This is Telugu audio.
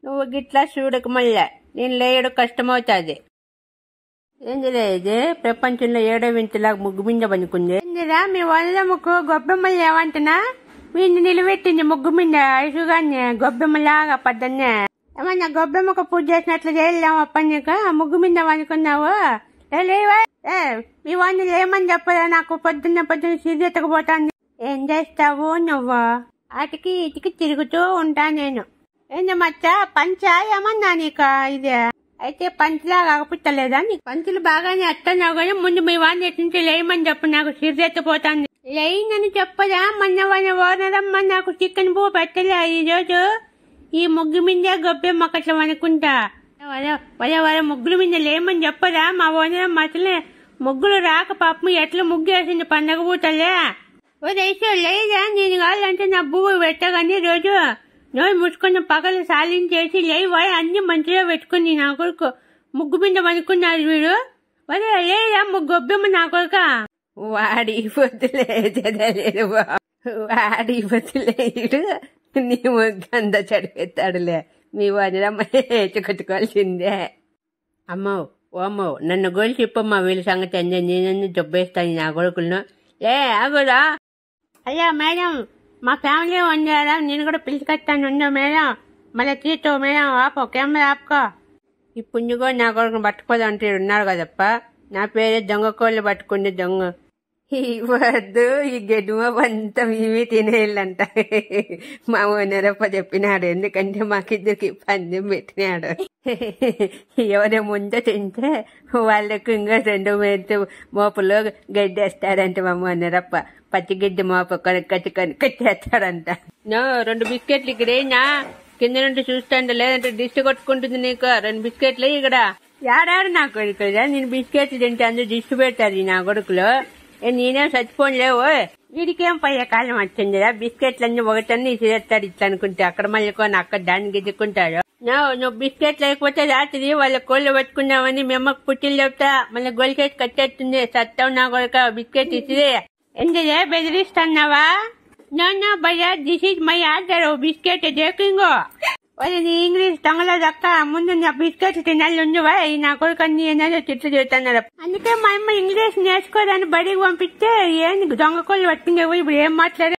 నువ్వు గిట్లా చూడక మళ్ళా నేను లేయడం కష్టమవుతుంది. ఏందిరా ఇది ప్రపంచంలో ఏడో వింతలాగా ముగ్గు మీద పనుకుంది. ఏందిరా మీ వల్లమ్మకు గొబ్బెమ్మలు ఏమంటున్నా వీడిని నిలబెట్టింది ముగ్గు మీద ఐసుగాన్ని గొబ్బెమ్మలాగా పద్దన్నే. ఏమన్నా గొబ్బెమ్మకు పూజ చేసినట్లు చేయలేము అప్పనిక ముగ్గు మీద పనుకున్నావు. లేవా మీ వాడిని లేమని చెప్పదా నాకు పొద్దున్న సిగ్గెత్తకపోతాంది. ఏం చేస్తావు నువ్వు? అటుకి ఇటుకి తిరుగుతూ ఉంటా నేను. ఏంది మచ్చ పంచా ఏమన్నా నీకు ఇదే అయితే పంచలా కాకపోతలేదా? నీకు పంచులు బాగానే అత్తన్నావు కానీ ముందు మీ వాడిని ఎట్నుంచి లేయమని చెప్పు, నాకు సిగ్గెత్తపోతాంది. లేయిందని చెప్పదా? మొన్న ఓనరమ్మ నాకు చికెన్ పువ్వు పెట్టలే ఈ రోజు ఈ ముగ్గు మీదే గొబ్బెమ్మ అట్లా అనుకుంటా. వాళ్ళ ముగ్గుల మీద లేమని చెప్పదా? మా ఓనరమ్మ అసలే ముగ్గులు రాక పాపం ఎట్లా ముగ్గు వేసింది పండగ పూటలే. ఓ రైసు లేదా నేను కావాలంటే నా పువ్వు పెట్టగానే రోజు నోరు ముసుకున్న పగలు సాలించేసి లేవా అన్ని మంచిగా పెట్టుకుని నా కొడుకు ముగ్గు మీద పనుకున్నారు వీడు. వాళ్ళు లేదా గొబ్బెమ్మ నా కొడుక వాడి పొద్దులేదు వాడి పొద్దులేడు నీ ముగ్గు అంతా చెడిపెత్తాడులే. మీ వదిలమ్మ కొట్టుకోవాల్సిందే. అమ్మో ఓమ్మో నన్ను గోలు చెప్పమ్మా వీళ్ళ సంగతి అందే నేనన్నీ దొబ్బేస్తాను నా కొడుకులను. ఆగురా. అయ్యా మేడం మా ఫ్యామిలీ వండారా నేను కూడా పిలిచికొస్తాను ఉందో మేడం మళ్ళీ తీర్చో మేడం ఆపో కెమెరా ఆపుకో. ఈ పుణ్యగో నా కొడుకుని పట్టుకోదంటే ఉన్నారు కదప్ప. నా పేరే దొంగ కోళ్ళు పట్టుకుండే దొంగ. వద్దు ఈ గెడుమ అంతా మేమే తినేళ్ళంట మా ఓనరప్ప చెప్పినాడు. ఎందుకంటే మాకిద్దరికి పందెం పెట్టినాడు. ఎవరి ముందు తింటే వాళ్ళకు ఇంకా 2 మెంతు మోపులో గడ్డేస్తాడంట మా ఓనరప్ప. పచ్చిగడ్డి మోప కట్టేస్తాడంట. 2 బిస్కెట్లు ఇక్కడేనా కింద నుండి చూస్తాండ లేదంటే దిష్టి కొట్టుకుంటుంది నీకు. 2 బిస్కెట్లు ఇక్కడ ఏడాడు నా కొడుకు. నేను బిస్కెట్లు తింటే అందరూ దిష్టి పెడతారు నా కొడుకులో. నేనేం చచ్చిపోలేవు. వీడికేం పయ్యే కాలం వచ్చిందిరా బిస్కెట్లన్నీ ఒకటన్నీ ఇసిరేస్తాడు ఇట్లా అనుకుంటే అక్కడ మళ్ళీ కొని అక్కడ దాన్ని గిద్దుకుంటాడు. నువ్వు బిస్కెట్ లేకపోతే రాత్రి వాళ్ళ కోళ్ళు పట్టుకున్నావని మేమ్మకు పుట్టిలు చెప్తా మళ్ళీ గొలికేసి కట్టేస్తుంది. సత్తావు నా కొడుక బిస్కెట్ ఇసిరే. ఎందుకే బెదిరిస్తున్నావా? నో భయ్యా this is my order biscuit దేకింగో. వాళ్ళని ఇంగ్లీష్ తొంగలో దక్క ముందు నా బిస్కెట్ తినాలి ఉందివా నా కొడుకు అన్ని ఏదో తిట్లు చెబుతున్నారు. అందుకే మా అమ్మ ఇంగ్లీష్ నేర్చుకోదాన్ని బడికి పంపిస్తే ఏంది దొంగ కోళ్ళు పట్టుకునేవు ఇప్పుడు ఏం మాట్లాడే